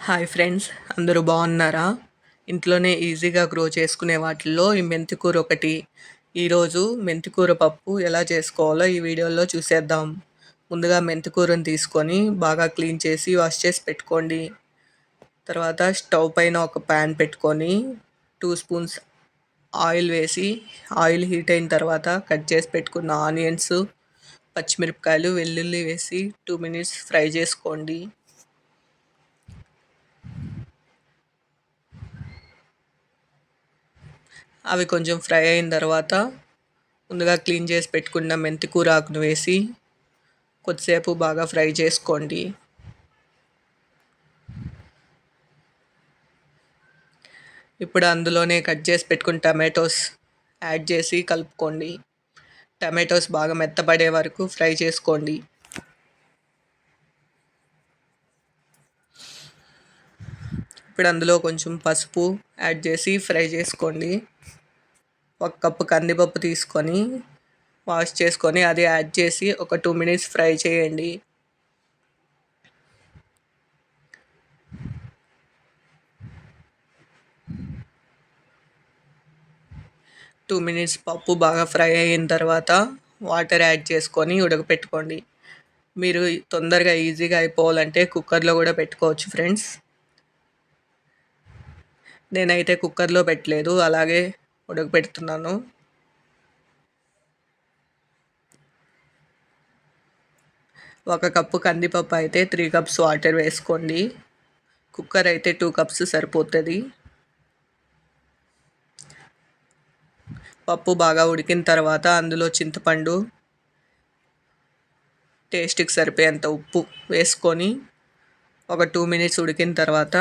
Hi friends, అందరూ బాగున్నారా? ఇంట్లోనే ఈజీగా గ్రో చేసుకునే వాటిల్లో ఈ మెంతికూర ఒకటి. ఈరోజు మెంతికూర పప్పు ఎలా చేసుకోవాలో ఈ వీడియోలో చూసేద్దాం. ముందుగా మెంతికూరని తీసుకొని బాగా క్లీన్ చేసి వాష్ చేసి పెట్టుకోండి. తర్వాత స్టవ్ పైన ఒక ప్యాన్ పెట్టుకొని 2 స్పూన్స్ ఆయిల్ వేసి, ఆయిల్ హీట్ అయిన తర్వాత కట్ చేసి పెట్టుకున్న ఆనియన్స్, పచ్చిమిరపకాయలు, వెల్లుల్లి వేసి 2 మినిట్స్ ఫ్రై చేసుకోండి. అవి కొంచెం ఫ్రై అయిన తర్వాత ముందుగా క్లీన్ చేసి పెట్టుకున్న మెంతి కూర ఆకును వేసి కొద్దిసేపు బాగా ఫ్రై చేసుకోండి. ఇప్పుడు అందులోనే కట్ చేసి పెట్టుకున్న టమాటోస్ యాడ్ చేసి కలుపుకోండి. టమాటోస్ బాగా మెత్తపడే వరకు ఫ్రై చేసుకోండి. ఇప్పుడు అందులో కొంచెం పసుపు యాడ్ చేసి ఫ్రై చేసుకోండి. 1 కప్పు కందిపప్పు తీసుకొని వాష్ చేసుకొని అది యాడ్ చేసి ఒక 2 మినిట్స్ ఫ్రై చేయండి. టూ మినిట్స్ పప్పు బాగా ఫ్రై అయిన తర్వాత వాటర్ యాడ్ చేసుకొని ఉడకపెట్టుకోండి. మీరు తొందరగా ఈజీగా అయిపోవాలంటే కుక్కర్లో కూడా పెట్టుకోవచ్చు ఫ్రెండ్స్. నేనైతే కుక్కర్లో పెట్టలేదు, అలాగే ఉడకపెడుతున్నాను. ఒక కప్పు కందిపప్పు అయితే 3 కప్స్ వాటర్ వేసుకోండి. కుక్కర్ అయితే 2 కప్స్ సరిపోతుంది. పప్పు బాగా ఉడికిన తర్వాత అందులో చింతపండు, టేస్ట్కి సరిపోయేంత ఉప్పు వేసుకొని ఒక 2 మినిట్స్ ఉడికిన తర్వాత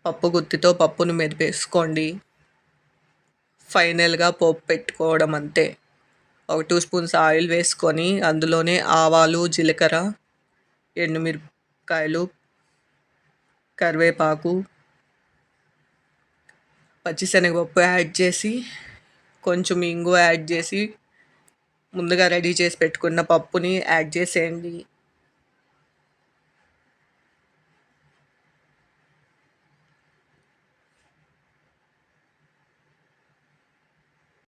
పప్పు గుత్తితో పప్పును మెదిపేసుకోండి. ఫైనల్గా పోపు పెట్టుకోవడం అంతే. ఒక 2 స్పూన్స్ ఆయిల్ వేసుకొని అందులోనే ఆవాలు, జీలకర్ర, ఎండుమిరపకాయలు, కరివేపాకు, పచ్చిశనగపప్పు యాడ్ చేసి కొంచెం ఇంగువ యాడ్ చేసి ముందుగా రెడీ చేసి పెట్టుకున్న పప్పుని యాడ్ చేసేయండి.